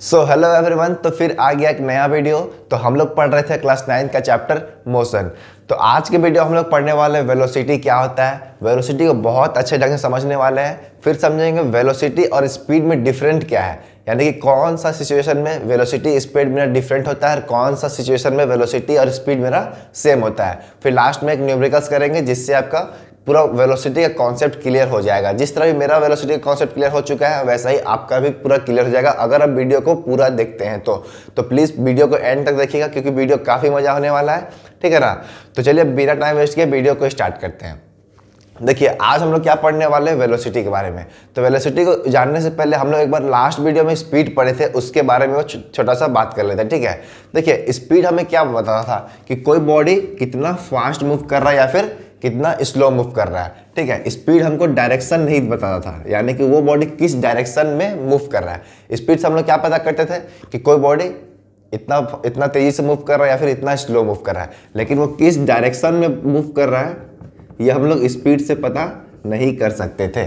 So hello everyone. तो फिर आ गया एक नया वीडियो। तो हम लोग पढ़ रहे थे क्लास 9 का चैप्टर मोशन। तो आज के वीडियो हम लोग पढ़ने वाले हैं वेलोसिटी क्या होता है। वेलोसिटी को बहुत अच्छे ढंग से समझने वाले हैं। फिर समझेंगे वेलोसिटी और स्पीड में डिफरेंट क्या है, यानी कि कौन सा सिचुएशन में वेलोसिटी स्पीड मेरा डिफरेंट होता है और कौन सा सिचुएशन में वेलोसिटी और स्पीड मेरा सेम होता है। फिर लास्ट में एक न्यूमेरिकल्स करेंगे जिससे आपका पूरा वेलोसिटी का कॉन्सेप्ट क्लियर हो जाएगा। जिस तरह भी मेरा वेलोसिटी का कॉन्सेप्ट क्लियर हो चुका है वैसा ही आपका भी पूरा क्लियर हो जाएगा अगर आप वीडियो को पूरा देखते हैं तो प्लीज़ वीडियो को एंड तक देखिएगा क्योंकि वीडियो काफ़ी मजा होने वाला है, ठीक है ना। तो चलिए बिना टाइम वेस्ट किए वीडियो को स्टार्ट करते हैं। देखिए आज हम लोग क्या पढ़ने वाले हैं, वेलोसिटी के बारे में। तो वेलोसिटी को जानने से पहले हम लोग एक बार लास्ट वीडियो में स्पीड पढ़े थे, उसके बारे में छोटा सा बात कर लेते हैं, ठीक है। देखिए स्पीड हमें क्या बताता था कि कोई बॉडी कितना फास्ट मूव कर रहा है या फिर कितना स्लो मूव कर रहा है, ठीक है। स्पीड हमको डायरेक्शन नहीं बताता था, यानी कि वो बॉडी किस डायरेक्शन में मूव कर रहा है। स्पीड से हम लोग क्या पता करते थे कि कोई बॉडी इतना तेजी से मूव कर रहा है या फिर इतना स्लो मूव कर रहा है, लेकिन वो किस डायरेक्शन में मूव कर रहा है ये हम लोग स्पीड से पता नहीं कर सकते थे,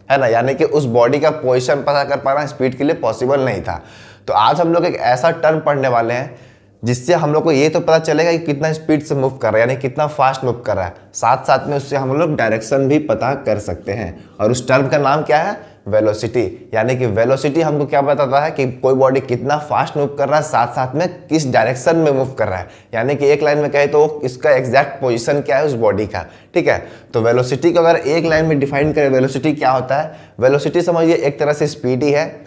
है ना। यानी कि उस बॉडी का पोजीशन पता कर पाना स्पीड के लिए पॉसिबल नहीं था। तो आज हम लोग एक ऐसा टर्म पढ़ने वाले हैं जिससे हम लोग को ये तो पता चलेगा कि कितना स्पीड से मूव कर रहा है, यानी कितना फास्ट मूव कर रहा है। साथ साथ में उससे हम लोग डायरेक्शन भी पता कर सकते हैं और उस टर्म का नाम क्या है, वेलोसिटी। यानी कि वेलोसिटी हमको क्या बताता है कि कोई बॉडी कितना फास्ट मूव कर रहा है, साथ साथ में किस डायरेक्शन में मूव कर रहा है। यानी कि एक लाइन में कहे तो इसका एग्जैक्ट पोजीशन क्या है उस बॉडी का, ठीक है। तो वेलोसिटी को अगर एक लाइन में डिफाइन करें वेलोसिटी क्या होता है, वेलोसिटी समझिए एक तरह से स्पीड ही है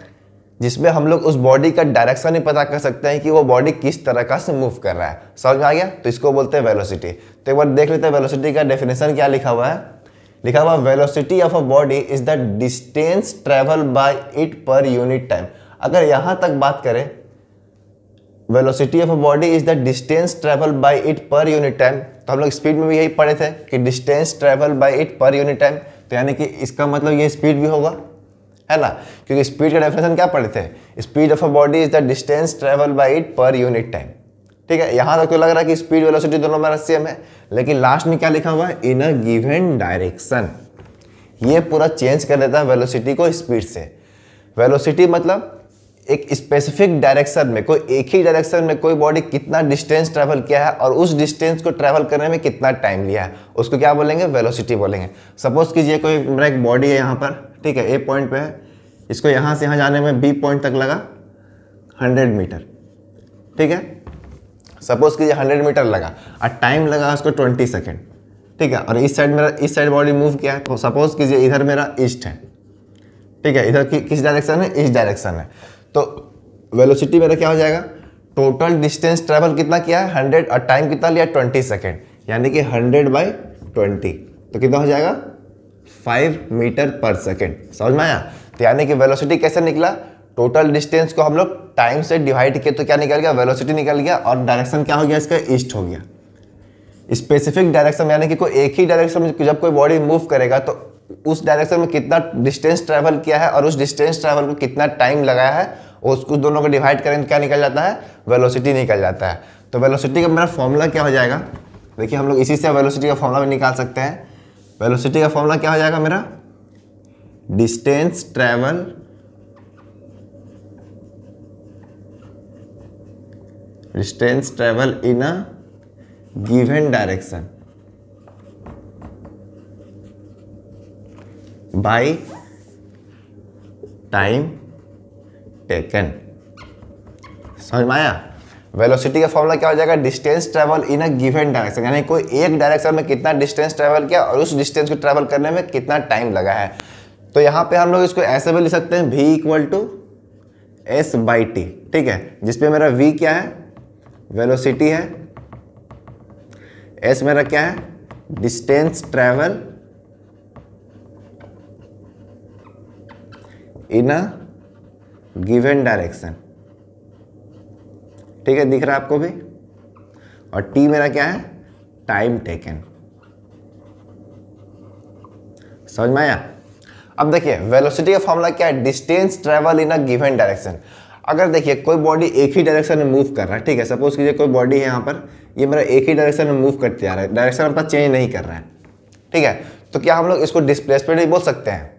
जिसमें हम लोग उस बॉडी का डायरेक्शन ही पता कर सकते हैं कि वो बॉडी किस तरह का से मूव कर रहा है। समझ में आ गया? तो इसको बोलते हैं वेलोसिटी। तो एक बार देख लेते हैं वेलोसिटी का डेफिनेशन क्या लिखा हुआ है। लिखा हुआ velocity of a body is the distance travel by it per unit time. अगर यहां तक बात करें velocity of a body is the distance travel by it per unit time, तो हम लोग स्पीड में भी यही पढ़े थे कि distance travel by it per unit time. तो यानी कि इसका मतलब ये स्पीड भी होगा, है ना, क्योंकि स्पीड का डेफिनेशन क्या पढ़े थे, speed of a body is the distance travel by it per unit time, ठीक है। यहां तक तो लग रहा है कि स्पीड वेलोसिटी दोनों में सेम है, लेकिन लास्ट में क्या लिखा हुआ है, इन अ गिवन डायरेक्शन। ये पूरा चेंज कर देता है वेलोसिटी को स्पीड से। वेलोसिटी मतलब एक स्पेसिफिक डायरेक्शन में, कोई एक ही डायरेक्शन में कोई बॉडी कितना डिस्टेंस ट्रैवल किया है और उस डिस्टेंस को ट्रैवल करने में कितना टाइम लिया है, उसको क्या बोलेंगे, वेलोसिटी बोलेंगे। सपोज कीजिए कोई मेरा एक बॉडी है यहाँ पर, ठीक है, ए पॉइंट पे है, इसको यहाँ से यहाँ जाने में बी पॉइंट तक लगा 100 मीटर, ठीक है। सपोज कीजिए 100 मीटर लगा और टाइम लगा उसको 20 सेकेंड, ठीक है। और इस साइड बॉडी मूव किया है, तो सपोज कीजिए इधर मेरा ईस्ट है, ठीक है, इधर किस डायरेक्शन है, ईस्ट डायरेक्शन है। तो वेलोसिटी मेरा क्या हो जाएगा, टोटल डिस्टेंस ट्रैवल कितना किया है 100 और टाइम कितना लिया 20 सेकेंड, यानी कि 100/20, तो कितना हो जाएगा 5 मीटर पर सेकेंड। समझ में आया? तो यानी कि वेलोसिटी कैसे निकला, टोटल डिस्टेंस को हम लोग टाइम से डिवाइड किए तो क्या निकल गया, वेलोसिटी निकल गया। और डायरेक्शन क्या हो गया इसका, ईस्ट हो गया। स्पेसिफिक डायरेक्शन यानी कि कोई एक ही डायरेक्शन में जब कोई बॉडी मूव करेगा तो उस डायरेक्शन में कितना डिस्टेंस ट्रैवल किया है और उस डिस्टेंस ट्रैवल को कितना टाइम लगाया है, उसको दोनों को डिवाइड करें तो क्या निकल जाता है, वेलोसिटी निकल जाता है। तो वेलोसिटी का मेरा फॉर्मूला क्या हो जाएगा, देखिए हम लोग इसी से वेलोसिटी का फॉर्मूला भी निकाल सकते हैं। वेलोसिटी का फॉर्मूला क्या हो जाएगा मेरा, distance travel in a given direction by time taken. समझ में आया? वेलोसिटी का फॉर्मूला क्या हो जाएगा, distance travel in a given direction, यानी कोई एक डायरेक्शन में कितना डिस्टेंस ट्रैवल किया और उस डिस्टेंस को ट्रैवल करने में कितना टाइम लगा है। तो यहाँ पे हम लोग इसको ऐसे भी लिख सकते हैं, v = s/t, ठीक है, जिसपे मेरा v क्या है, वेलोसिटी है, s मेरा क्या है, distance travel in a given direction, ठीक है, दिख रहा है आपको भी। और t मेरा क्या है, टाइम टेकन। समझ में आया? अब देखिए वेलोसिटी का फॉर्मूला क्या है, distance travel in a given direction. अगर देखिए कोई बॉडी एक ही डायरेक्शन में मूव कर रहा है, ठीक है, सपोज कीजिए कोई बॉडी है यहाँ पर, ये मेरा एक ही डायरेक्शन में मूव करते जा रहा है, डायरेक्शन अपना चेंज नहीं कर रहा है, ठीक है। तो क्या हम लोग इसको डिस्प्लेसमेंट भी बोल सकते हैं,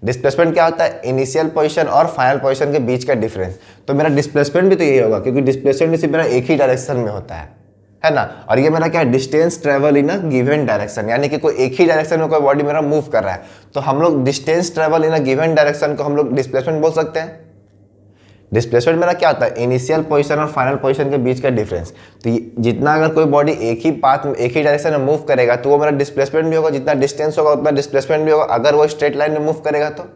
डिस्प्लेसमेंट क्या होता है? इनिशियल पोजीशन और फाइनल पोजीशन के बीच का डिफरेंस। तो मेरा डिस्प्लेसमेंट भी तो यही होगा, क्योंकि डिस्प्लेसमेंट भी सिर्फ मेरा एक ही डायरेक्शन में होता है ना। और ये मेरा क्या है? Distance travel in a given direction, यानी कि कोई एक ही डायरेक्शन में कोई बॉडी मेरा मूव कर रहा है, तो हम लोग distance travel in a given direction को हम लोग डिस्प्लेसमेंट बोल सकते हैं। डिस्प्लेसमेंट मेरा क्या होता है? इनिशियल पोजीशन और फाइनल पोजीशन के बीच का डिफरेंस। तो जितना अगर कोई बॉडी एक ही पाथ में एक ही डायरेक्शन में मूव करेगा तो वो मेरा डिस्प्लेसमेंट भी होगा, जितना डिस्टेंस होगा उतना डिस्प्लेसमेंट भी होगा। अगर वो स्ट्रेट लाइन में मूव करेगा तो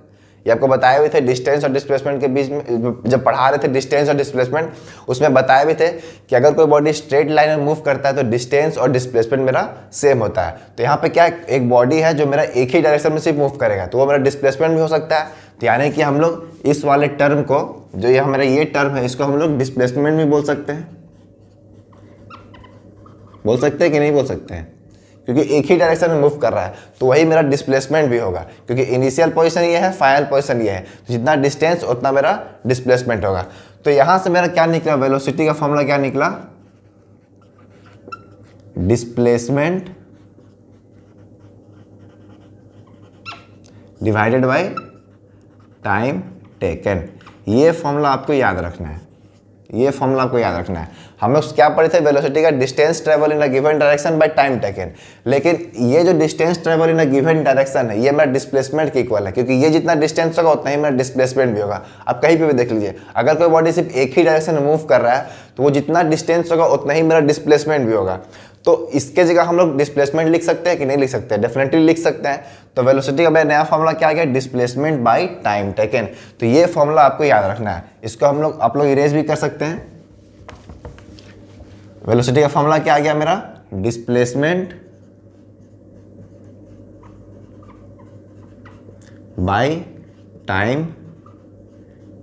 ये आपको बताए हुए थे डिस्टेंस और डिस्प्लेसमेंट के बीच में, जब पढ़ा रहे थे डिस्टेंस और डिस्प्लेसमेंट, उसमें बताए भी थे कि अगर कोई बॉडी स्ट्रेट लाइन में मूव करता है तो डिस्टेंस और डिस्प्लेसमेंट मेरा सेम होता है। तो यहाँ पे क्या एक बॉडी है जो मेरा एक ही डायरेक्शन में सिर्फ मूव करेगा तो वो मेरा डिस्प्लेसमेंट भी हो सकता है। तो यानी कि हम लोग इस वाले टर्म को, जो ये हमारा ये टर्म है, इसको हम लोग डिस्प्लेसमेंट भी बोल सकते हैं। बोल सकते हैं कि नहीं बोल सकते हैं? क्योंकि एक ही डायरेक्शन में मूव कर रहा है तो वही मेरा डिस्प्लेसमेंट भी होगा, क्योंकि इनिशियल पोजीशन ये है, फाइनल पोजीशन ये है, तो जितना डिस्टेंस उतना मेरा डिस्प्लेसमेंट होगा। तो यहां से मेरा क्या निकला? वेलोसिटी का फॉर्मूला क्या निकला? Displacement divided by time taken. ये फॉर्मूला आपको याद रखना है, ये फॉर्मूला आपको याद रखना है। हम लोग क्या पढ़े थे? वेलोसिटी का distance travel in a given direction by time taken. लेकिन ये जो distance travel in a given direction है ये मेरा डिस्प्लेसमेंट के इक्वल है, क्योंकि ये जितना डिस्टेंस होगा उतना ही मेरा डिस्प्लेसमेंट भी होगा। आप कहीं पे भी देख लीजिए, अगर कोई बॉडी सिर्फ एक ही डायरेक्शन में मूव कर रहा है तो वो जितना डिस्टेंस होगा उतना ही मेरा डिस्प्लेसमेंट भी होगा। तो इसके जगह हम लोग डिस्प्लेसमेंट लिख सकते हैं कि नहीं लिख सकते? डेफिनेटली लिख सकते हैं। तो वेलोसिटी का मेरा नया फॉर्मूला क्या आ गया? Displacement by time taken. तो ये फॉर्मूला आपको याद रखना है, इसको आप लोग इरेज भी कर सकते हैं। वेलोसिटी का फॉर्मूला क्या आ गया मेरा? Displacement by time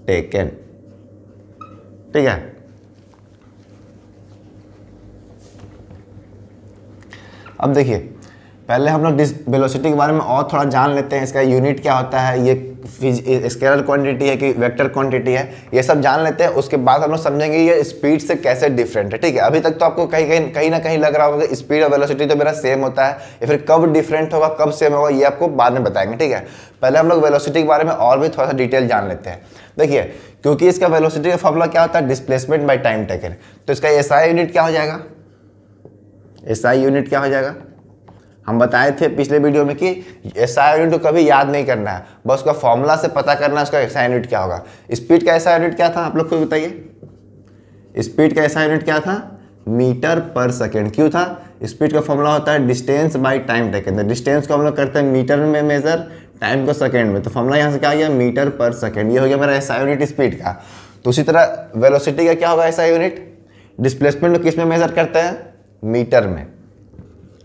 taken. ठीक है, अब देखिए पहले हम लोग वेलोसिटी के बारे में और थोड़ा जान लेते हैं। इसका यूनिट क्या होता है, ये स्केलर क्वांटिटी है कि वेक्टर क्वांटिटी है, ये सब जान लेते हैं। उसके बाद हम लोग समझेंगे ये स्पीड से कैसे डिफरेंट है। ठीक है, अभी तक तो आपको कहीं ना कहीं लग रहा होगा कि स्पीड और वेलोसिटी तो मेरा सेम होता है, या फिर कब डिफरेंट होगा कब सेम होगा ये आपको बाद में बताएंगे। ठीक है, पहले हम लोग वेलोसिटी के बारे में और भी थोड़ा सा डिटेल जान लेते हैं। देखिए, क्योंकि इसका वेलोसिटी का फॉर्मूला क्या होता है? Displacement by time taken. तो इसका एसआई यूनिट क्या हो जाएगा? एसआई यूनिट क्या हो जाएगा? हम बताए थे पिछले वीडियो में कि एसआई यूनिट को कभी याद नहीं करना है, बस उसका फॉर्मूला से पता करना है उसका एसआई यूनिट क्या होगा। स्पीड का एसआई यूनिट क्या था आप लोग को बताइए? स्पीड का एसआई यूनिट क्या था? मीटर पर सेकेंड। क्यों था? स्पीड का फॉर्मूला होता है distance by time taken. Distance को हम लोग करते हैं मीटर में मेजर, टाइम को सेकेंड में। तो फॉर्मूला यहाँ से क्या आ गया? मीटर पर सेकेंड। ये हो गया मेरा एसआई यूनिट स्पीड का। तो उसी तरह वेलोसिटी का क्या होगा एसआई यूनिट? डिस्प्लेसमेंट को किस में मेजर करते हैं? मीटर में।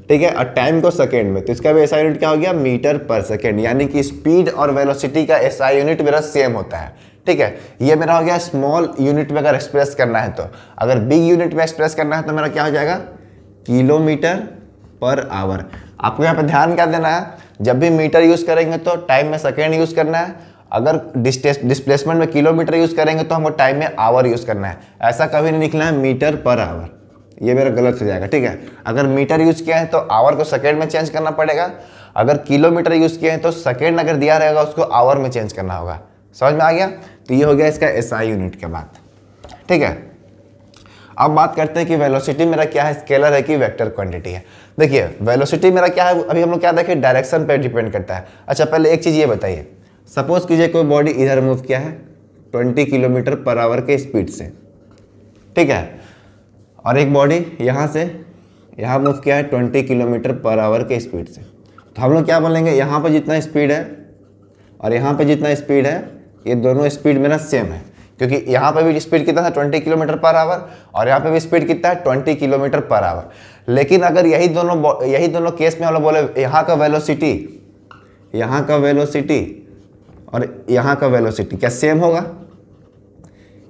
ठीक है, और टाइम को सेकेंड में। तो इसका भी एसआई यूनिट क्या हो गया? मीटर पर सेकेंड। यानी कि स्पीड और वेलोसिटी का एसआई यूनिट मेरा सेम होता है। ठीक है, ये मेरा हो गया स्मॉल यूनिट में अगर एक्सप्रेस करना है तो। अगर बिग यूनिट में एक्सप्रेस करना है तो मेरा क्या हो जाएगा? Kilometre per our. आपको यहाँ पे ध्यान क्या देना है? जब भी मीटर यूज करेंगे तो टाइम में सेकेंड यूज करना है। अगर डिस्प्लेसमेंट में किलोमीटर यूज करेंगे तो हमको टाइम में आवर यूज करना है। ऐसा कभी नहीं लिखना है मीटर पर आवर, ये मेरा गलत हो जाएगा। ठीक है, अगर मीटर यूज किया है तो आवर को सेकेंड में चेंज करना पड़ेगा। अगर किलोमीटर यूज किए हैं तो सेकेंड अगर दिया रहेगा उसको आवर में चेंज करना होगा। समझ में आ गया? तो ये हो गया इसका एसआई यूनिट के बात। ठीक है, अब बात करते हैं कि वेलोसिटी मेरा क्या है, स्केलर है कि वेक्टर क्वांटिटी है। देखिए वेलोसिटी मेरा क्या है, अभी हम लोग क्या देखें, डायरेक्शन पे डिपेंड करता है। अच्छा पहले एक चीज़ ये बताइए, सपोज कीजिए कोई बॉडी इधर मूव किया है 20 किलोमीटर पर आवर के स्पीड से, ठीक है, और एक बॉडी यहाँ से यहाँ मूव किया है 20 किलोमीटर पर आवर के स्पीड से। तो हम लोग क्या बोलेंगे, यहाँ पर जितना स्पीड है और यहाँ पे जितना स्पीड है ये दोनों स्पीड मेरा सेम है, क्योंकि यहाँ पे भी स्पीड कितना था 20 किलोमीटर पर आवर और यहाँ पे भी स्पीड कितना है 20 किलोमीटर पर आवर। लेकिन अगर यही दोनों केस में हम लोग बोले यहाँ का वेलोसिटी और यहाँ का वेलोसिटी क्या सेम होगा?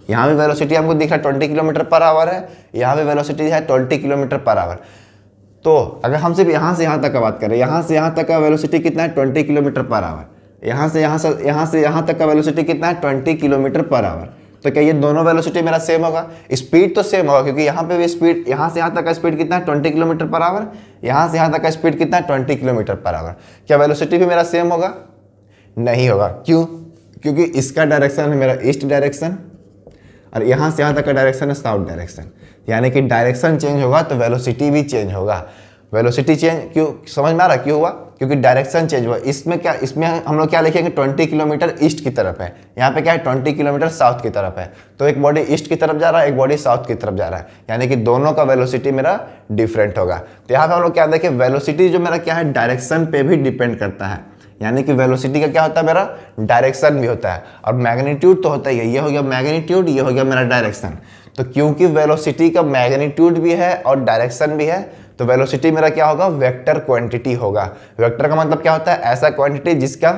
यहाँ भी वेलोसिटी हमको दिख रहा है 20 किलोमीटर पर आवर है, यहाँ भी वेलोसिटी है 20 किलोमीटर पर आवर। तो अगर हम सिर्फ यहाँ से यहाँ तक का बात करें, यहाँ से यहाँ तक का वेलोसिटी कितना है 20 किलोमीटर पर आवर, यहाँ से यहाँ तक का वेलोसिटी कितना है 20 किलोमीटर पर आवर। तो क्या ये दोनों वेलोसिटी मेरा सेम होगा? स्पीड तो सेम होगा, क्योंकि यहाँ पे भी स्पीड, यहाँ से यहाँ तक का स्पीड कितना है 20 किलोमीटर पर आवर, यहाँ से यहाँ तक का स्पीड कितना है 20 किलोमीटर पर आवर। क्या वेलोसिटी भी मेरा सेम होगा? नहीं होगा। क्यों? क्योंकि इसका डायरेक्शन है मेरा ईस्ट डायरेक्शन और यहाँ से यहाँ तक का डायरेक्शन है साउथ डायरेक्शन, यानी कि डायरेक्शन चेंज होगा तो वेलोसिटी भी चेंज होगा। वेलोसिटी चेंज क्यों, समझ में आ रहा क्यों हुआ? क्योंकि डायरेक्शन चेंज हुआ। इसमें क्या, इसमें हम लोग क्या लिखेंगे, 20 किलोमीटर ईस्ट की तरफ है, यहाँ पे क्या है 20 किलोमीटर साउथ की तरफ है। तो एक बॉडी ईस्ट की तरफ जा रहा है, एक बॉडी साउथ की तरफ जा रहा है, यानी कि दोनों का वेलोसिटी मेरा डिफरेंट होगा। तो यहाँ पे हम लोग क्या देखें, वेलोसिटी जो मेरा क्या है डायरेक्शन पे भी डिपेंड करता है, यानी कि वेलोसिटी का क्या होता है मेरा डायरेक्शन भी होता है और मैग्नीट्यूड तो होता ही है। ये हो गया मैग्नीट्यूड, ये हो गया मेरा डायरेक्शन। तो क्योंकि वेलोसिटी का मैग्नीट्यूड भी है और डायरेक्शन भी है, तो वेलोसिटी मेरा क्या होगा, वेक्टर क्वांटिटी होगा। वेक्टर का मतलब क्या होता है, ऐसा क्वांटिटी जिसका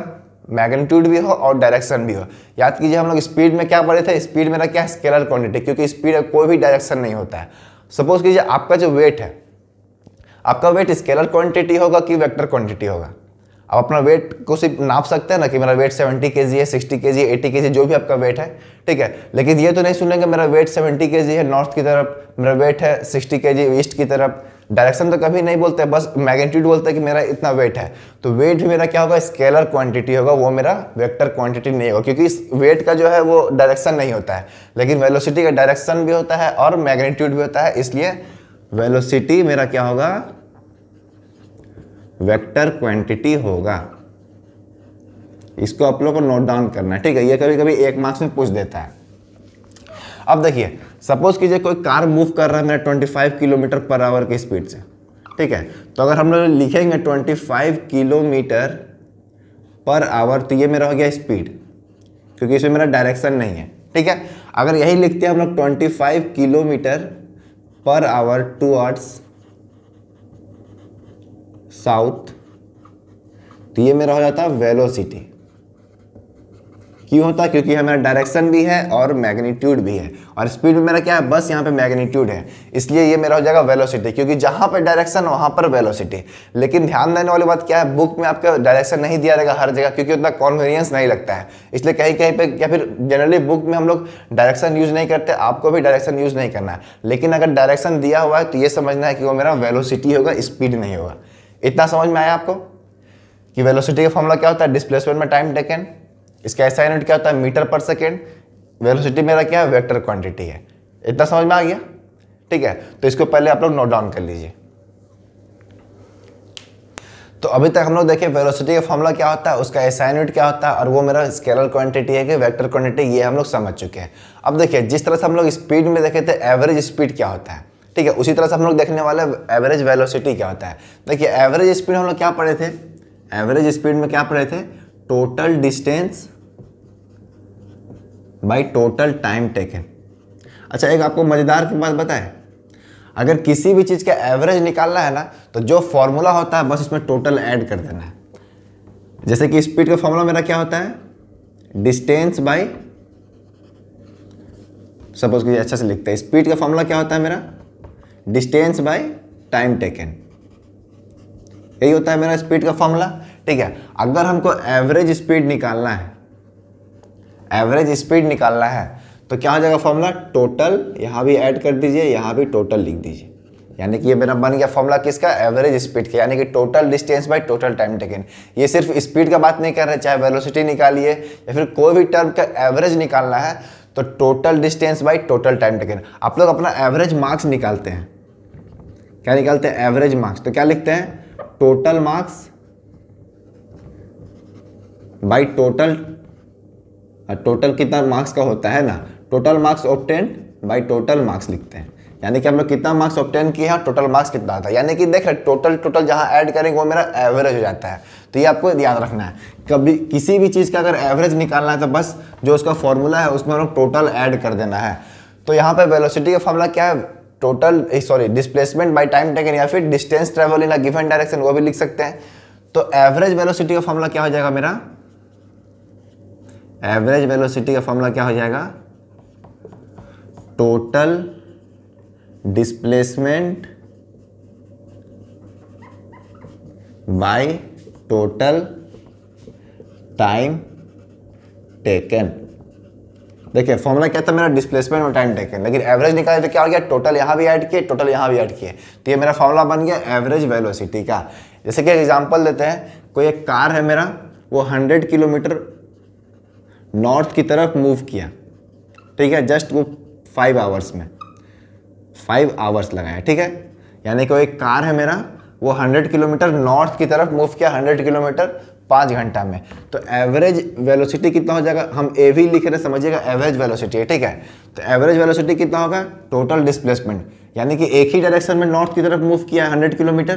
मैग्नीट्यूड भी हो और डायरेक्शन भी हो। याद कीजिए हम लोग स्पीड में क्या पढ़े थे, स्पीड मेरा क्या है स्केलर क्वांटिटी, क्योंकि स्पीड कोई भी डायरेक्शन नहीं होता है। सपोज कीजिए आपका जो वेट है, आपका वेट स्केलर क्वांटिटी होगा कि वेक्टर क्वांटिटी होगा? आप अपना वेट को सिर्फ नाप सकते हैं ना कि मेरा वेट 70 kg है, 60 kg है, 80 kg, जो भी आपका वेट है, ठीक है। लेकिन ये तो नहीं सुनेंगे मेरा वेट 70 kg है नॉर्थ की तरफ, मेरा वेट है 60 kg ईस्ट की तरफ। डायरेक्शन तो कभी नहीं बोलते, बस मैग्नीट्यूड बोलते हैं कि मेरा इतना वेट है। तो वेट भी मेरा क्या होगा, स्केलर क्वांटिटी होगा, वो मेरा वेक्टर क्वांटिटी नहीं होगा, क्योंकि इस वेट का जो है वो डायरेक्शन नहीं होता है। लेकिन वेलोसिटी का डायरेक्शन भी होता है और मैग्नीट्यूड भी होता है, इसलिए वेलोसिटी मेरा क्या होगा, वेक्टर क्वांटिटी होगा। इसको आप लोगों को नोट डाउन करना है, ठीक है। ये कभी कभी 1 मार्क्स में पूछ देता है। अब देखिए, सपोज कीजिए कोई कार मूव कर रहा है मेरा 25 किलोमीटर पर आवर की स्पीड से, ठीक है। तो अगर हम लोग लिखेंगे 25 किलोमीटर पर आवर, तो ये मेरा हो गया स्पीड, क्योंकि इसमें मेरा डायरेक्शन नहीं है, ठीक है। अगर यही लिखते हैं हम लोग 25 kilometre per our towards south, तो ये मेरा हो जाता है वेलोसिटी। क्यों होता है? क्योंकि हमारा डायरेक्शन भी है और मैग्नीट्यूड भी है, और स्पीड में मेरा क्या है, बस यहाँ पे मैग्नीट्यूड है, इसलिए ये मेरा हो जाएगा वेलोसिटी, क्योंकि जहाँ पे डायरेक्शन वहाँ पर वेलोसिटी। लेकिन ध्यान देने वाली बात क्या है, बुक में आपका डायरेक्शन नहीं दिया रहेगा हर जगह, क्योंकि उतना कॉन्वीनियंस नहीं लगता है, इसलिए कहीं कहीं पे या फिर जनरली बुक में हम लोग डायरेक्शन यूज़ नहीं करते। आपको भी डायरेक्शन यूज़ नहीं करना है, लेकिन अगर डायरेक्शन दिया हुआ है तो ये समझना है कि वो मेरा वेलोसिटी होगा, स्पीड नहीं होगा। इतना समझ में आया आपको कि वेलोसिटी का फॉर्मूला क्या होता है, डिस्प्लेसमेंट में टाइम टेकन, इसका एसआई यूनिट क्या होता है, मीटर पर सेकेंड। वेलोसिटी मेरा क्या है, वेक्टर क्वांटिटी है। इतना समझ में आ गया, ठीक है। तो इसको पहले आप लोग नोट डाउन कर लीजिए। तो अभी तक हम लोग देखे वेलोसिटी का फॉर्मूला क्या होता है, उसका एसआई यूनिट क्या होता है, और वो मेरा स्केलर क्वांटिटी है कि वेक्टर क्वांटिटी, ये हम लोग समझ चुके हैं। अब देखिए, जिस तरह से हम लोग स्पीड में देखे थे एवरेज स्पीड क्या होता है, ठीक है, उसी तरह से हम लोग देखने वाले एवरेज वेलोसिटी क्या होता है। देखिए, एवरेज स्पीड हम लोग क्या पढ़े थे, एवरेज स्पीड में क्या पढ़े थे, total distance by total time taken. अच्छा, एक आपको मजेदार की बात बताएं, अगर किसी भी चीज़ का एवरेज निकालना है ना, तो जो फॉर्मूला होता है बस इसमें टोटल ऐड कर देना है। जैसे कि स्पीड का फॉर्मूला मेरा क्या होता है, डिस्टेंस बाय, सपोज कीजिए अच्छा से लिखते हैं, स्पीड का फॉर्मूला क्या होता है मेरा, डिस्टेंस बाय टाइम टेकन, यही होता है मेरा स्पीड का फॉर्मूला, ठीक है। अगर हमको एवरेज स्पीड निकालना है, एवरेज स्पीड निकालना है, तो क्या हो जाएगा फॉर्मूला, टोटल, यहाँ भी ऐड कर दीजिए, यहाँ भी टोटल लिख दीजिए, यानी कि ये मेरा बन गया फॉर्मूला किसका, एवरेज स्पीड का, यानी कि total distance by total time taken. ये सिर्फ स्पीड का बात नहीं कर रहे, चाहे वेलोसिटी निकालिए या फिर कोई भी टर्म का एवरेज निकालना है, तो total distance by total time taken. आप लोग अपना एवरेज मार्क्स निकालते हैं, क्या निकालते हैं, एवरेज मार्क्स, तो क्या लिखते हैं, total marks by total, total कितना मार्क्स का होता है ना, total marks obtain by total marks लिखते हैं, यानी कि हम लोग कितना मार्क्स ऑब्टेन किए हैं, टोटल मार्क्स कितना आता है, यानी कि देख टोटल जहां ऐड करेंगे वो मेरा एवरेज हो जाता है। तो ये आपको याद रखना है, कभी किसी भी चीज़ का अगर एवरेज निकालना है तो बस जो उसका फॉर्मूला है उसमें हम लोग टोटल ऐड कर देना है। तो यहाँ पे वेलोसिटी का फॉर्मूला क्या है, total displacement by time taken, या फिर distance travel in a given direction, वो भी लिख सकते हैं। तो एवरेज वेलोसिटी का फॉर्मूला क्या हो जाएगा मेरा, एवरेज वेलोसिटी का फॉर्मूला क्या हो जाएगा, total displacement by total time taken. देखिए फॉर्मूला क्या था मेरा, डिस्प्लेसमेंट और टाइम टेकन, लेकिन एवरेज निकाले तो क्या हो गया, टोटल यहाँ भी ऐड किए, टोटल यहाँ भी ऐड किए, तो ये मेरा फॉर्मूला बन गया एवरेज वेलोसिटी का। जैसे कि एग्जांपल देते हैं, कोई एक कार है मेरा वो 100 किलोमीटर नॉर्थ की तरफ मूव किया, ठीक है, जस्ट वो 5 आवर्स में, 5 आवर्स लगाया, ठीक है। यानी कोई कार है मेरा, वो 100 किलोमीटर नॉर्थ की तरफ मूव किया, 100 किलोमीटर 5 घंटा में। तो एवरेज वेलोसिटी कितना हो जाएगा, हम एवी लिख रहे, समझिएगा एवरेज वेलोसिटी है, ठीक है। तो एवरेज वेलोसिटी कितना होगा, टोटल डिस्प्लेसमेंट, यानी कि एक ही डायरेक्शन में नॉर्थ की तरफ मूव किया 100 किलोमीटर,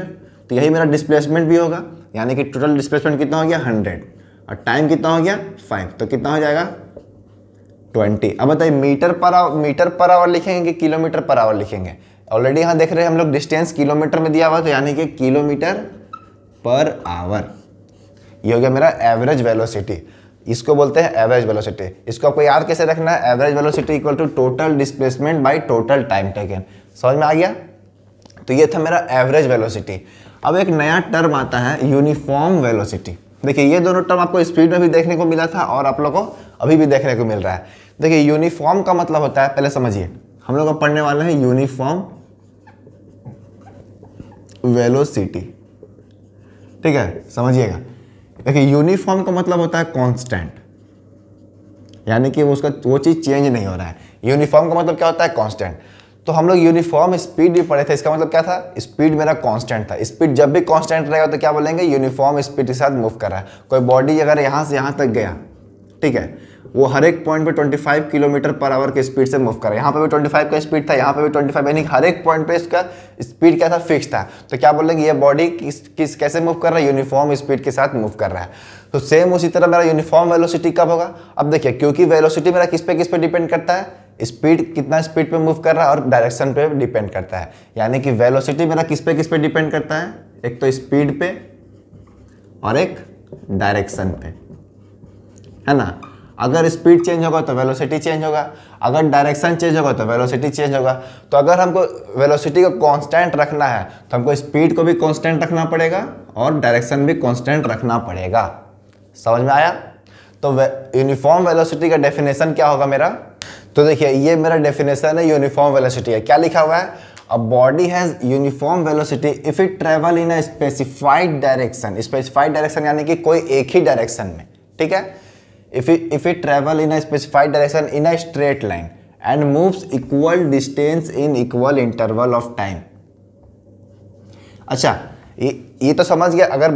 तो यही मेरा डिस्प्लेसमेंट भी होगा, यानी कि टोटल डिस्प्लेसमेंट कितना हो गया 100 और टाइम कितना हो गया 5, तो कितना हो जाएगा 20। अब बताइए मीटर पर आवर लिखेंगे कि किलोमीटर पर आवर लिखेंगे। ऑलरेडी यहाँ देख रहे हैं हम लोग डिस्टेंस किलोमीटर में दिया हुआ, तो यानी कि किलोमीटर पर आवर, ये हो गया मेरा एवरेज वेलोसिटी। इसको बोलते हैं एवरेज वेलोसिटी। इसको आपको याद कैसे रखना है, average velocity equal to total displacement by total time taken. समझ में आ गया। तो ये था मेरा एवरेज वेलोसिटी। अब एक नया टर्म आता है यूनिफॉर्म वेलोसिटी। देखिए ये दोनों टर्म आपको स्पीड में भी देखने को मिला था और आप लोगों को अभी भी देखने को मिल रहा है। देखिए यूनिफॉर्म का मतलब होता है, पहले समझिए, हम लोग अब पढ़ने वाले हैं यूनिफॉर्म वेलोसिटी, ठीक है, समझिएगा। देखिए यूनिफॉर्म का मतलब होता है कांस्टेंट, यानी कि वो चीज़ चेंज नहीं हो रहा है। यूनिफॉर्म का मतलब क्या होता है, कांस्टेंट। तो हम लोग यूनिफॉर्म स्पीड भी पढ़े थे, इसका मतलब क्या था, स्पीड मेरा कांस्टेंट था। स्पीड जब भी कांस्टेंट रहेगा तो क्या बोलेंगे, यूनिफॉर्म स्पीड के साथ मूव कर रहा है। कोई बॉडी अगर यहाँ से यहाँ तक गया, ठीक है, वो हर एक पॉइंट पे 25 किलोमीटर पर आवर की स्पीड से मूव कर रहा है। यहाँ पे भी 25 का स्पीड था, यहाँ पे भी 25, यानी हर एक पॉइंट पे इसका स्पीड क्या था, फिक्स था। तो क्या बोलेंगे, ये बॉडी कैसे मूव कर रहा है, यूनिफॉर्म स्पीड के साथ मूव कर रहा है। तो सेम उसी तरह मेरा यूनिफॉर्म वेलोसिटी कब होगा। अब देखिए, क्योंकि वेलोसिटी मेरा किस पे डिपेंड करता है, स्पीड, कितना स्पीड पे मूव कर रहा है, और डायरेक्शन पे डिपेंड करता है। यानी कि वेलोसिटी मेरा किस पे डिपेंड करता है, एक तो स्पीड पे और एक डायरेक्शन पे, है ना। अगर स्पीड चेंज होगा तो वेलोसिटी चेंज होगा, अगर डायरेक्शन चेंज होगा तो वेलोसिटी चेंज होगा। तो अगर हमको वेलोसिटी को कांस्टेंट रखना है तो हमको स्पीड को भी कांस्टेंट रखना पड़ेगा और डायरेक्शन भी कांस्टेंट रखना पड़ेगा। समझ में आया। तो यूनिफॉर्म वेलोसिटी का डेफिनेशन क्या होगा मेरा, तो देखिए ये मेरा डेफिनेशन है यूनिफॉर्म वेलोसिटी है। क्या लिखा हुआ है, a body has uniform velocity if it travel in a specified direction. Specified direction यानी कि कोई एक ही डायरेक्शन में, ठीक है। If it travel in a specified direction in a straight line and moves equal distance in equal interval of time। अच्छा, ये तो समझ गया। अगर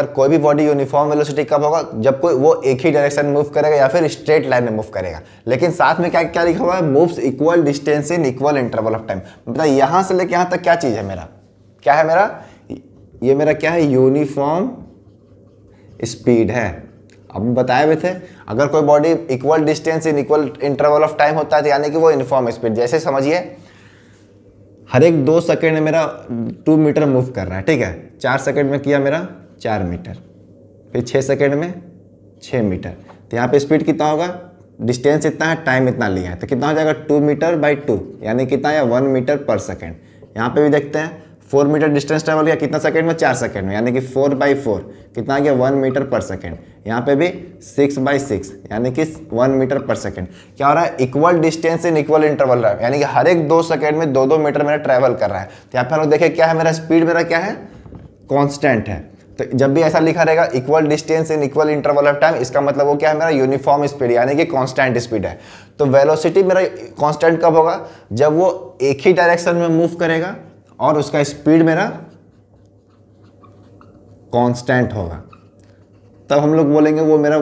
कोई भी बॉडी यूनिफॉर्म वेलोसिटी कब होगा, जब कोई वो एक ही डायरेक्शन में मूव करेगा या फिर स्ट्रेट लाइन में मूव करेगा। लेकिन साथ में क्या क्या लिखा हुआ है, moves equal distance in equal interval of time. मतलब यहाँ से लेके यहाँ तक क्या चीज़ है मेरा, क्या है मेरा, ये मेरा क्या है, यूनिफॉर्म स्पीड है। अब बताए हुए थे, अगर कोई body equal distance in equal interval of time होता है तो यानी कि वो यूनिफॉर्म स्पीड। जैसे समझिए, हर एक 2 सेकेंड में मेरा 2 मीटर मूव कर रहा है, ठीक है। 4 सेकेंड में किया मेरा 4 मीटर, फिर 6 सेकेंड में 6 मीटर। तो यहाँ पे स्पीड कितना होगा, डिस्टेंस इतना है, टाइम इतना लिया है, तो कितना हो जाएगा 2 मीटर बाई 2, यानी कितना है 1 मीटर पर सेकेंड। यहाँ पे भी देखते हैं, 4 मीटर डिस्टेंस ट्रेवल किया कितना सेकंड में, 4 सेकंड में, यानी कि 4/4 कितना आ गया 1 मीटर पर सेकंड। यहाँ पे भी 6/6 यानी कि 1 मीटर पर सेकंड। क्या हो रहा है, equal distance in equal interval रहा है, यानी कि हर एक 2 सेकंड में 2-2 मीटर मेरा ट्रैवल कर रहा है। तो यहाँ पे हम लोग देखें क्या है, मेरा स्पीड मेरा क्या है, कॉन्स्टेंट है। तो जब भी ऐसा लिखा रहेगा equal distance in equal interval of time, इसका मतलब वो क्या है, मेरा यूनिफॉर्म स्पीड यानी कि कांस्टेंट स्पीड है। तो वेलोसिटी मेरा कांस्टेंट कब होगा, जब वो एक ही डायरेक्शन में मूव करेगा और उसका स्पीड मेरा कांस्टेंट होगा, तब हम लोग बोलेंगे वो मेरा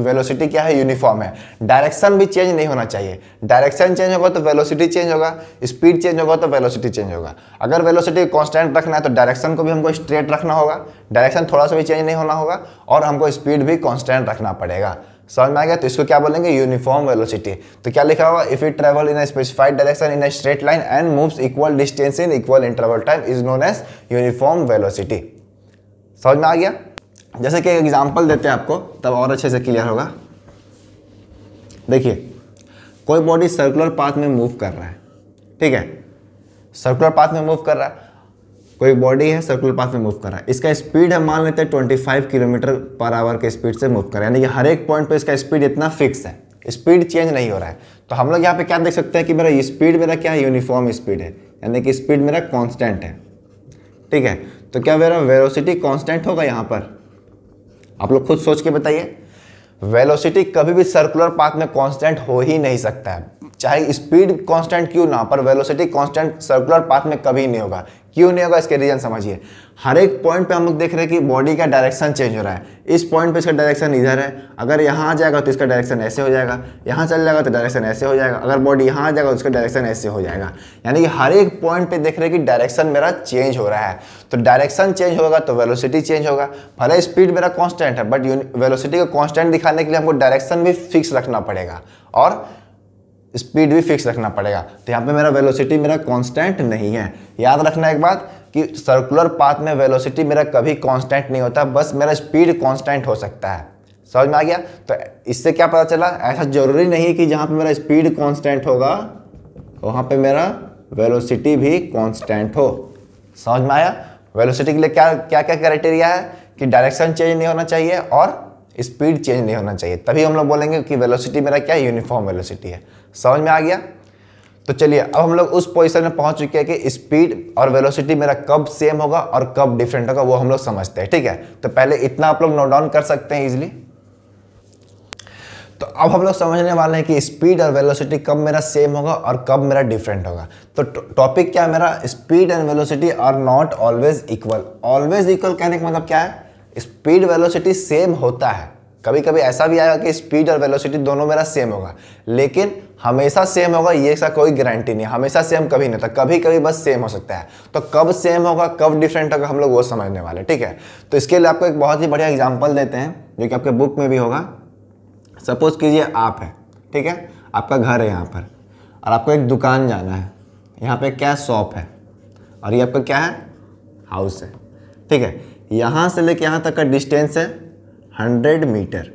वेलोसिटी क्या है, यूनिफॉर्म है। डायरेक्शन भी चेंज नहीं होना चाहिए। डायरेक्शन चेंज होगा तो वेलोसिटी चेंज होगा, स्पीड चेंज होगा तो वेलोसिटी चेंज होगा। अगर वेलोसिटी कांस्टेंट रखना है तो डायरेक्शन को भी हमको स्ट्रेट रखना होगा, डायरेक्शन थोड़ा सा भी चेंज नहीं होना होगा, और हमको स्पीड भी कांस्टेंट रखना पड़ेगा। समझ में आ गया। तो इसको क्या बोलेंगे, यूनिफॉर्म वेलोसिटी। तो क्या लिखा हुआ, if it travel in a specified direction in a straight line and moves equal distance in equal interval time is known as uniform velocity. समझ में आ गया। जैसे कि एग्जांपल देते हैं आपको, तब और अच्छे से क्लियर होगा। देखिए, कोई बॉडी सर्कुलर पाथ में मूव कर रहा है, ठीक है, सर्कुलर पाथ में मूव कर रहा है, कोई बॉडी है सर्कुलर पाथ में मूव कर रहा है, इसका स्पीड है मान लेते हैं 25 किलोमीटर पर आवर के स्पीड से मूव कर रहा है, यानी कि हर एक पॉइंट पे इसका स्पीड इतना फिक्स है, स्पीड चेंज नहीं हो रहा है। तो हम लोग यहाँ पे क्या देख सकते हैं कि मेरा स्पीड मेरा क्या है, यूनिफॉर्म स्पीड है, यानी कि स्पीड मेरा कांस्टेंट है, ठीक है। तो क्या मेरा वेलोसिटी कांस्टेंट होगा यहाँ पर, आप लोग खुद सोच के बताइए। वेलोसिटी कभी भी सर्कुलर पाथ में कांस्टेंट हो ही नहीं सकता है, चाहे स्पीड कांस्टेंट क्यों ना, पर वेलोसिटी कांस्टेंट सर्कुलर पाथ में कभी नहीं होगा। क्यों नहीं होगा इसके रीजन समझिए। हर एक पॉइंट पे हम लोग देख रहे हैं कि बॉडी का डायरेक्शन चेंज हो रहा है। इस पॉइंट पे इसका डायरेक्शन इधर है, अगर यहाँ आ जाएगा तो इसका डायरेक्शन ऐसे हो जाएगा, यहाँ चल जाएगा तो डायरेक्शन ऐसे हो जाएगा, अगर बॉडी यहाँ आ जाएगा तो इसका डायरेक्शन ऐसे हो जाएगा। यानी कि हर एक पॉइंट पे देख रहे हैं कि डायरेक्शन मेरा चेंज हो रहा है। तो डायरेक्शन चेंज होगा तो वेलोसिटी चेंज होगा। भले स्पीड मेरा कांस्टेंट है, बट वेलोसिटी को कांस्टेंट दिखाने के लिए हमको डायरेक्शन भी फिक्स रखना पड़ेगा और स्पीड भी फिक्स रखना पड़ेगा। तो यहाँ पे मेरा वेलोसिटी मेरा कांस्टेंट नहीं है। याद रखना एक बात कि सर्कुलर पाथ में वेलोसिटी मेरा कभी कांस्टेंट नहीं होता, बस मेरा स्पीड कांस्टेंट हो सकता है। समझ में आ गया। तो इससे क्या पता चला, ऐसा जरूरी नहीं है कि जहाँ पे मेरा स्पीड कांस्टेंट होगा वहाँ पे मेरा वेलोसिटी भी कांस्टेंट हो। समझ में आया। वेलोसिटी के लिए क्या क्या क्या क्राइटेरिया है कि डायरेक्शन चेंज नहीं होना चाहिए और स्पीड चेंज नहीं होना चाहिए, तभी हम लोग बोलेंगे कि वेलोसिटी मेरा क्या यूनिफॉर्म वेलोसिटी है। समझ में आ गया। तो चलिए अब हम लोग उस पोजीशन में पहुंच चुके हैं कि स्पीड और वेलोसिटी मेरा कब सेम होगा और कब डिफरेंट होगा, वो हम लोग समझते हैं। ठीक है, तो पहले इतना आप लोग नोट डाउन कर सकते हैं इजीली। तो अब हम लोग समझने वाले हैं कि स्पीड और वेलोसिटी कब मेरा सेम होगा और कब मेरा डिफरेंट होगा। तो टॉपिक क्या है मेरा, speed and velocity are not always equal. Always equal कहने का मतलब क्या है, स्पीड वेलोसिटी सेम होता है। कभी कभी ऐसा भी आएगा कि स्पीड और वेलोसिटी दोनों मेरा सेम होगा, लेकिन हमेशा सेम होगा ये ऐसा कोई गारंटी नहीं। हमेशा सेम कभी नहीं होता, कभी कभी बस सेम हो सकता है। तो कब सेम होगा कब डिफरेंट होगा हम लोग वो समझने वाले। ठीक है, तो इसके लिए आपको एक बहुत ही बढ़िया एग्जांपल देते हैं जो कि आपके बुक में भी होगा। सपोज कीजिए आप है, ठीक है, आपका घर है यहाँ पर और आपको एक दुकान जाना है। यहाँ पे क्या शॉप है और ये आपका क्या है, हाउस है। ठीक है, यहाँ से लेके यहाँ तक का डिस्टेंस है 100 मीटर।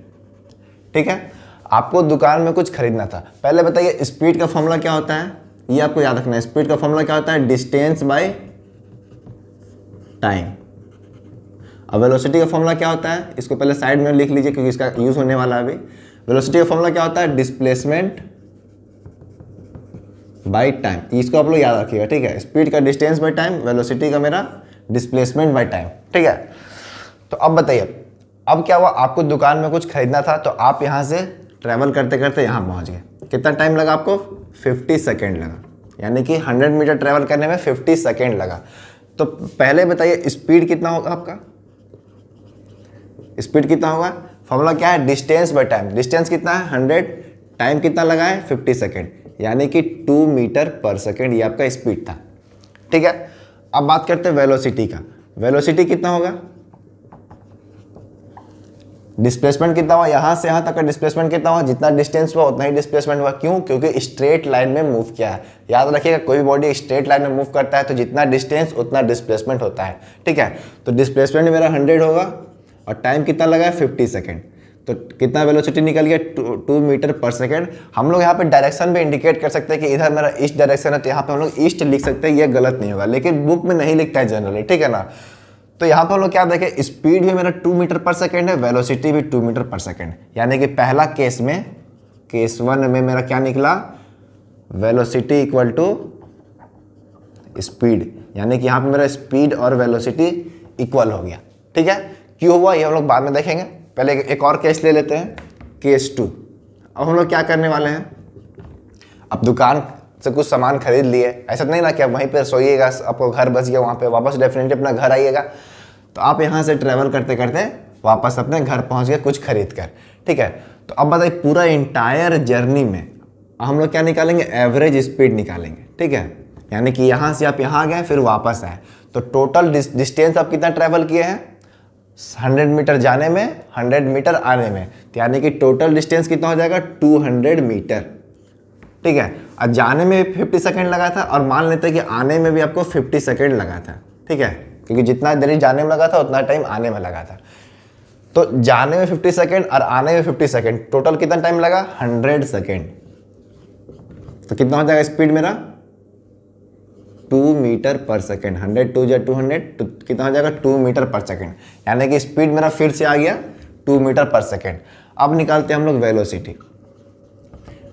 ठीक है, आपको दुकान में कुछ खरीदना था। पहले बताइए स्पीड का फॉर्मूला क्या होता है, ये आपको याद रखना है। स्पीड का फॉर्मूला क्या होता है, डिस्टेंस बाय टाइम। अब वेलोसिटी का फॉर्मूला क्या होता है, इसको पहले साइड में लिख लीजिए क्योंकि इसका यूज होने वाला है अभी। वेलोसिटी का फॉर्मूला क्या होता है, डिस्प्लेसमेंट बाय टाइम। इसको आप लोग याद रखिएगा। ठीक है, स्पीड का डिस्टेंस बाय टाइम, वेलोसिटी का मेरा डिस्प्लेसमेंट बाय टाइम। ठीक है, तो अब बताइए अब क्या हुआ, आपको दुकान में कुछ खरीदना था तो आप यहाँ से ट्रैवल करते करते यहाँ पहुँच गए। कितना टाइम लगा आपको, 50 सेकेंड लगा। यानी कि 100 मीटर ट्रैवल करने में 50 सेकेंड लगा। तो पहले बताइए स्पीड कितना होगा आपका, स्पीड कितना होगा, फॉर्मूला क्या है, डिस्टेंस बाय टाइम। डिस्टेंस कितना है 100, टाइम कितना लगा है 50 सेकेंड, यानी कि 2 मीटर पर सेकेंड ये आपका स्पीड था। ठीक है, अब बात करते हैं वेलोसिटी का। वेलोसिटी कितना होगा, डिस्प्लेसमेंट कितना हुआ, यहाँ से यहाँ तक का डिस्प्लेसमेंट कितना हुआ, जितना डिस्टेंस हुआ उतना ही डिस्प्लेसमेंट हुआ। क्यों, क्योंकि स्ट्रेट लाइन में मूव किया है। याद रखिएगा कोई भी बॉडी स्ट्रेट लाइन में मूव करता है तो जितना डिस्टेंस उतना डिस्प्लेसमेंट होता है। ठीक है, तो डिस्प्लेसमेंट मेरा 100 होगा और टाइम कितना लगा है 50 सेकेंड। तो कितना वेलोसिटी निकल गया, 2 मीटर पर सेकेंड। हम लोग यहाँ पे डायरेक्शन भी इंडिकेट कर सकते हैं कि इधर मेरा ईस्ट डायरेक्शन है तो यहाँ पे हम लोग ईस्ट लिख सकते हैं, ये गलत नहीं होगा, लेकिन बुक में नहीं लिखता है जनरली। ठीक है ना। तो यहाँ पर हम लोग क्या देखें, स्पीड भी मेरा 2 मीटर पर सेकेंड है, वेलोसिटी भी 2 मीटर पर सेकेंड। यानी कि पहला केस में, केस 1 में मेरा क्या निकला, वेलोसिटी इक्वल टू स्पीड। यानी कि यहाँ पे मेरा स्पीड और वेलोसिटी इक्वल हो गया। ठीक है, क्यों हुआ ये हम लोग बाद में देखेंगे। पहले एक और केस ले लेते हैं, केस 2। अब हम लोग क्या करने वाले हैं, अब दुकान से कुछ सामान खरीद लिए, ऐसा नहीं ना कि आप वहीं पर सोइएगा, आपको घर बस गया, वहाँ पे वापस डेफिनेटली अपना घर आइएगा। तो आप यहाँ से ट्रैवल करते करते वापस अपने घर पहुँच गए कुछ खरीद कर। ठीक है, तो अब बताइए पूरा इंटायर जर्नी में हम लोग क्या निकालेंगे, एवरेज स्पीड निकालेंगे। ठीक है, यानी कि यहाँ से आप यहाँ गए फिर वापस आए तो टोटल डिस्टेंस आप कितना ट्रैवल किए हैं, 100 मीटर जाने में, 100 मीटर आने में। तो यानी कि टोटल डिस्टेंस कितना हो जाएगा, 200 मीटर। ठीक है, और जाने में भी 50 सेकेंड लगा था और मान लेते हैं कि आने में भी आपको 50 सेकेंड लगा था। ठीक है, क्योंकि जितना देरी जाने में लगा था उतना टाइम आने में लगा था। तो जाने में 50 सेकेंड और आने में 50 सेकेंड, टोटल कितना टाइम लगा, 100 सेकेंड। तो कितना हो जाएगा स्पीड मेरा, 2 मीटर पर सेकेंड। 100 2 जा 200, तो कितना हो जाएगा 2 मीटर पर सेकेंड। यानी कि स्पीड मेरा फिर से आ गया 2 मीटर पर सेकेंड। अब निकालते हैं हम लोग वेलोसिटी।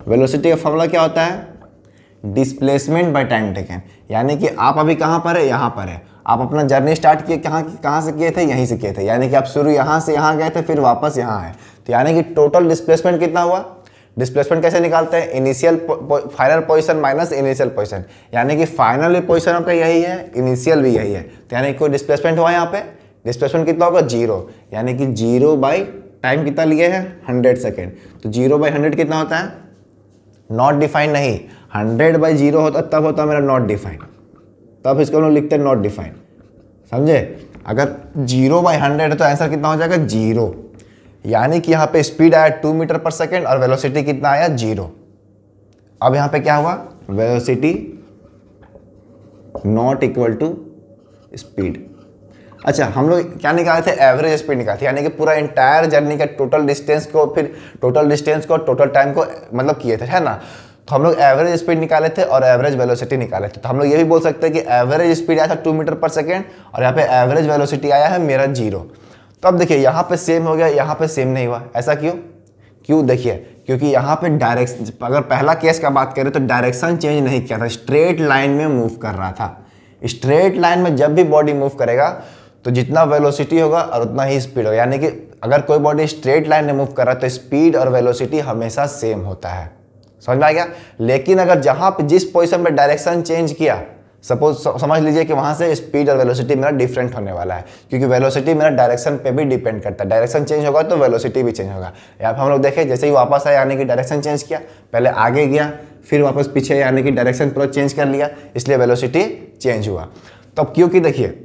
वेलोसिटी का फॉर्मूला क्या होता है, डिस्प्लेसमेंट बाय टाइम टेकन। यानी कि आप अभी कहाँ पर है, यहाँ पर है, आप अपना जर्नी स्टार्ट किए कहाँ से किए थे, यहीं से किए थे, यानी कि आप शुरू यहाँ से यहाँ गए थे फिर वापस यहाँ आए, तो यानी कि टोटल डिस्प्लेसमेंट कितना हुआ। डिस्प्लेसमेंट कैसे निकालते हैं, initial final position minus initial position, यानी कि फाइनल पोजीशन आपका यही है, इनिशियल भी यही है, तो यानी कोई डिस्प्लेसमेंट हुआ यहाँ पे, डिस्प्लेसमेंट कितना होगा 0, यानी कि 0 बाई टाइम कितना लिए हैं 100 सेकेंड, तो 0 बाई 100 कितना होता है, नॉट डिफाइंड नहीं, 100 बाई 0 होता तब होता मेरा नॉट डिफाइंड, तब इसको हम लोग लिखते हैं नॉट डिफाइंड, समझे। अगर 0 बाई 100 है तो आंसर कितना हो जाएगा 0, यानी कि यहाँ पे स्पीड आया 2 मीटर पर सेकेंड और वेलोसिटी कितना आया 0। अब यहाँ पे क्या हुआ, velocity not equal to speed. अच्छा, हम लोग क्या निकाले थे, एवरेज स्पीड निकाले थे, यानी कि पूरा इंटायर जर्नी का टोटल डिस्टेंस को टोटल टाइम को मतलब किए थे, है ना। तो हम लोग एवरेज स्पीड निकाले थे और एवरेज वेलोसिटी निकाले थे, तो हम लोग ये भी बोल सकते हैं कि एवरेज स्पीड आया था 2 मीटर पर सेकेंड और यहाँ पे एवरेज वेलोसिटी आया है मेरा 0। तो अब देखिए यहाँ पे सेम हो गया, यहाँ पे सेम नहीं हुआ, ऐसा क्यों देखिए, क्योंकि यहाँ पे डायरेक्शन, अगर पहला केस का बात करें तो डायरेक्शन चेंज नहीं किया था, स्ट्रेट लाइन में मूव कर रहा था। स्ट्रेट लाइन में जब भी बॉडी मूव करेगा तो जितना वेलोसिटी होगा और उतना ही स्पीड होगा, यानी कि अगर कोई बॉडी स्ट्रेट लाइन में मूव कर रहा है तो स्पीड और वेलोसिटी हमेशा सेम होता है, समझ में आ गया। लेकिन अगर जहाँ पे जिस पोजीशन पे डायरेक्शन चेंज किया, सपोज समझ लीजिए कि वहाँ से स्पीड और वेलोसिटी मेरा डिफरेंट होने वाला है, क्योंकि वेलोसिटी मेरा डायरेक्शन पे भी डिपेंड करता है, डायरेक्शन चेंज होगा तो वेलोसिटी भी चेंज होगा। यहाँ पे हम लोग देखें जैसे ही वापस आया यानी कि डायरेक्शन चेंज किया, पहले आगे गया फिर वापस पीछे यानी कि डायरेक्शन पूरा चेंज कर लिया, इसलिए वेलोसिटी चेंज हुआ। तो अब क्योंकि देखिए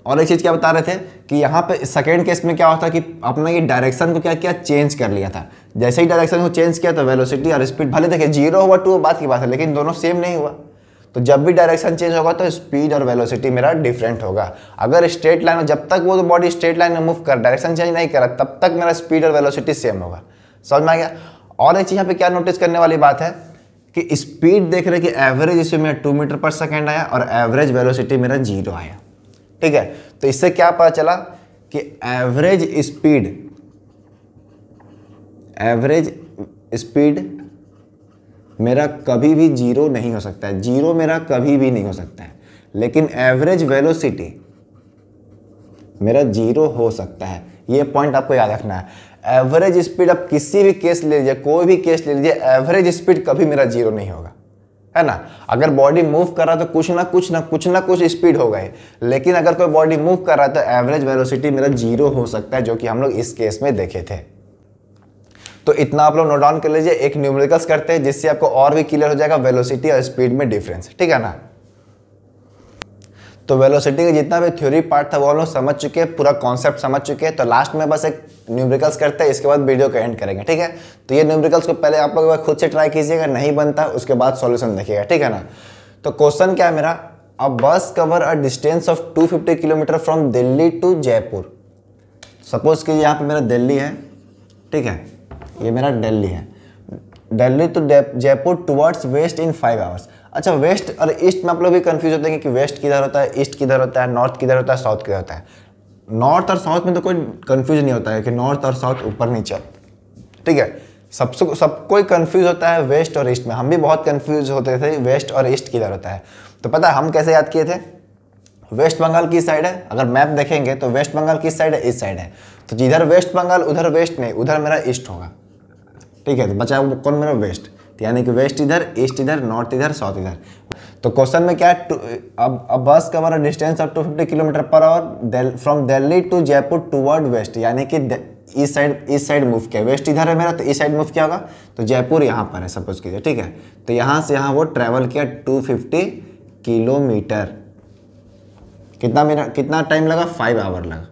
और एक चीज़ क्या बता रहे थे कि यहाँ पे सेकेंड केस में क्या होता है कि अपना ये डायरेक्शन को क्या किया, चेंज कर लिया था। जैसे ही डायरेक्शन को चेंज किया तो वेलोसिटी और स्पीड भले देखिए 0 हुआ 2 बात की बात है, लेकिन दोनों सेम नहीं हुआ। तो जब भी डायरेक्शन चेंज होगा तो स्पीड और वेलोसिटी मेरा डिफरेंट होगा। अगर स्ट्रेट लाइन, जब तक वो बॉडी स्ट्रेट लाइन में मूव कर डायरेक्शन चेंज नहीं करा तब तक मेरा स्पीड और वेलोसिटी सेम होगा, समझ में आ गया। और एक चीज़ यहाँ पे क्या नोटिस करने वाली बात है कि स्पीड देख रहे कि एवरेज इसमें मेरा 2 मीटर पर सेकेंड आया और एवरेज वेलोसिटी मेरा 0 आया, ठीक है। तो इससे क्या पता चला कि एवरेज स्पीड मेरा कभी भी 0 नहीं हो सकता है, 0 मेरा कभी भी नहीं हो सकता है, लेकिन एवरेज वेलोसिटी मेरा 0 हो सकता है। ये पॉइंट आपको याद रखना है। एवरेज स्पीड, आप किसी भी केस ले लीजिए, कोई भी केस ले लीजिए, एवरेज स्पीड कभी मेरा 0 नहीं होगा, है ना। अगर बॉडी मूव कर रहा तो कुछ ना कुछ स्पीड होगा ही, लेकिन अगर कोई बॉडी मूव कर रहा है तो एवरेज वेलोसिटी मेरा 0 हो सकता है, जो कि हम लोग इस केस में देखे थे। तो इतना आप लोग नोट डाउन कर लीजिए। एक न्यूमेरिकल्स करते हैं जिससे आपको और भी क्लियर हो जाएगा वेलोसिटी और स्पीड में डिफरेंस, ठीक है ना। तो वेलोसिटी का जितना भी थ्योरी पार्ट था वो हम लोग समझ चुके हैं, पूरा कॉन्सेप्ट समझ चुके हैं। तो लास्ट में बस एक न्यूमेरिकल्स करते हैं, इसके बाद वीडियो को एंड करेंगे, ठीक है। तो ये न्यूमेरिकल्स को पहले आप लोग खुद से ट्राई कीजिएगा, नहीं बनता उसके बाद सॉल्यूशन देखिएगा, ठीक है ना। तो क्वेश्चन क्या है मेरा, a bus cover a distance of 250 kilometre from Delhi to Jaipur. Suppose कि यहाँ पे मेरा दिल्ली है, ठीक है, ये मेरा दिल्ली है, Delhi to Jaipur towards west in 5 hours. अच्छा, वेस्ट और ईस्ट में आप लोग भी कंफ्यूज होते हैं कि वेस्ट किधर होता है, ईस्ट किधर होता है, नॉर्थ किधर होता है, साउथ किधर होता है। नॉर्थ और साउथ में तो कोई कंफ्यूज नहीं होता है कि नॉर्थ और साउथ ऊपर नीचे, ठीक है। सब कोई कंफ्यूज होता है वेस्ट और ईस्ट में। हम भी बहुत कंफ्यूज होते थे वेस्ट और ईस्ट किधर होता है। तो पता है हम कैसे याद किए थे, वेस्ट बंगाल किस साइड है, अगर मैप देखेंगे तो वेस्ट बंगाल किस साइड है, इस साइड है। तो जिधर वेस्ट बंगाल उधर वेस्ट नहीं, उधर मेरा ईस्ट होगा, ठीक है। तो बचा कौन मेरा वेस्ट, यानी कि वेस्ट इधर, ईस्ट इधर, नॉर्थ इधर, साउथ इधर। तो क्वेश्चन में क्या है, अब bus cover a distance of 250 kilometre per hour from Delhi to Jaipur toward west, यानी कि इस साइड मूव किया, वेस्ट इधर है मेरा तो इस साइड मूव किया होगा, तो जयपुर यहाँ पर है सपोज कीजिए, ठीक है। तो यहाँ से यहाँ वो ट्रैवल किया 250 किलोमीटर, कितना टाइम लगा, 5 आवर लगा,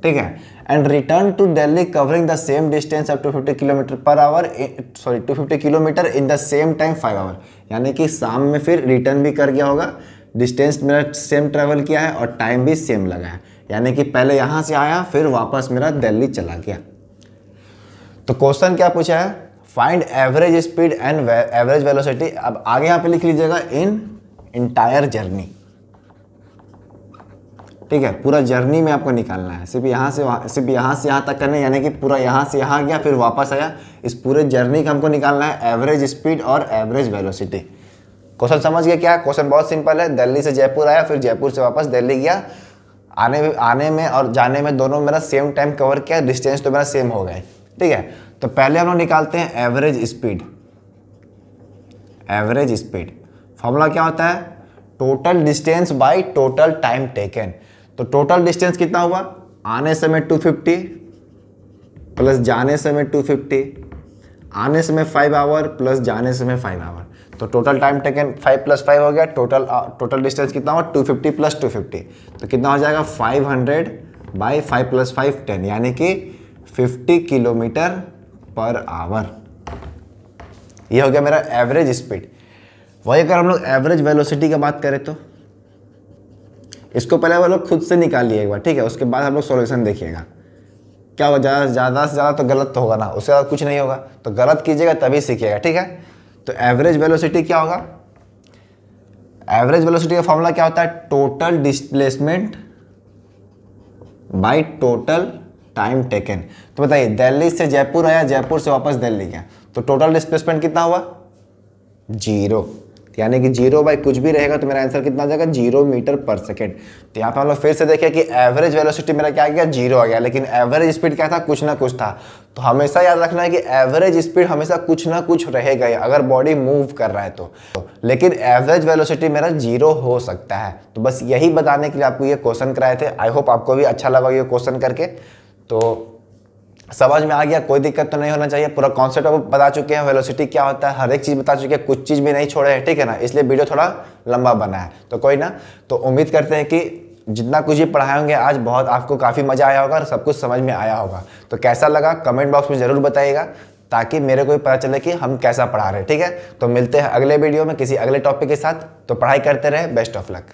ठीक है। And return to Delhi covering the same distance of 250 kilometre per hour, 250 kilometre in the same time 5 hour, यानी कि शाम में फिर रिटर्न भी कर गया होगा, डिस्टेंस मेरा सेम ट्रैवल किया है और टाइम भी सेम लगा है, यानी कि पहले यहाँ से आया फिर वापस मेरा दिल्ली चला गया। तो क्वेश्चन क्या पूछा है, find average speed and average velocity. अब आगे यहाँ पे लिख लीजिएगा इन इंटायर जर्नी, ठीक है। पूरा जर्नी में आपको निकालना है, सिर्फ यहाँ से यहाँ तक करना है, यानी कि पूरा यहाँ से यहाँ गया फिर वापस आया, इस पूरे जर्नी का हमको निकालना है एवरेज स्पीड और एवरेज वेलोसिटी। क्वेश्चन समझ गए क्या है? क्वेश्चन बहुत सिंपल है, दिल्ली से जयपुर आया, फिर जयपुर से वापस दिल्ली गया, आने में और जाने में दोनों मेरा सेम टाइम कवर किया, डिस्टेंस तो मेरा सेम हो गए। ठीक है, तो पहले हम लोग निकालते हैं average speed. Average speed formula क्या होता है? Total distance by total time taken. तो टोटल डिस्टेंस कितना हुआ? आने समय 250 प्लस जाने समय 250, आने समय 5 आवर प्लस जाने समय 5 आवर, तो टोटल टाइम टेकन 5 + 5 हो गया। टोटल डिस्टेंस कितना हुआ? 250 + 250, तो कितना हो जाएगा? 500 बाई 5 + 5 10, यानी कि 50 किलोमीटर पर आवर। ये हो गया मेरा एवरेज स्पीड। वही अगर हम लोग एवरेज वेलोसिटी की बात करें तो इसको पहले वो लोग खुद से निकालिए एक बार, ठीक है, उसके बाद हम लोग सॉल्यूशन देखिएगा। क्या होगा? ज़्यादा से ज़्यादा तो गलत तो होगा ना, उसके बाद कुछ नहीं होगा, तो गलत कीजिएगा तभी सीखिएगा। ठीक है, तो एवरेज वेलोसिटी क्या होगा? एवरेज वेलोसिटी का फॉर्मूला क्या होता है? Total displacement by total time taken. तो बताइए, दिल्ली से जयपुर आया, जयपुर से वापस दिल्ली गया, तो टोटल डिस्प्लेसमेंट कितना हुआ? 0, यानी कि 0 बाई कुछ भी रहेगा तो मेरा आंसर कितना आ जाएगा? 0 मीटर पर सेकेंड। तो यहाँ पे हम लोग फिर से देखें कि एवरेज वेलोसिटी मेरा क्या आ गया? 0 आ गया, लेकिन एवरेज स्पीड क्या था? कुछ ना कुछ था। तो हमेशा याद रखना है कि एवरेज स्पीड हमेशा कुछ ना कुछ रहेगा ही, अगर बॉडी मूव कर रहा है तो। लेकिन एवरेज वेलोसिटी मेरा 0 हो सकता है। तो बस यही बताने के लिए आपको ये क्वेश्चन कराए थे। आई होप आपको भी अच्छा लगा ये क्वेश्चन करके, तो समझ में आ गया, कोई दिक्कत तो नहीं होना चाहिए। पूरा कॉन्सेप्ट आप बता चुके हैं, वेलोसिटी क्या होता है, हर एक चीज़ बता चुके हैं, कुछ चीज़ भी नहीं छोड़े हैं। ठीक है ना, इसलिए वीडियो थोड़ा लंबा बना है, तो कोई ना। तो उम्मीद करते हैं कि जितना कुछ ये पढ़ाए होंगे आज, बहुत आपको काफ़ी मज़ा आया होगा और सब कुछ समझ में आया होगा। तो कैसा लगा कमेंट बॉक्स में ज़रूर बताइएगा, ताकि मेरे को भी पता चले कि हम कैसा पढ़ा रहे हैं। ठीक है, तो मिलते हैं अगले वीडियो में किसी अगले टॉपिक के साथ। तो पढ़ाई करते रहे, बेस्ट ऑफ लक।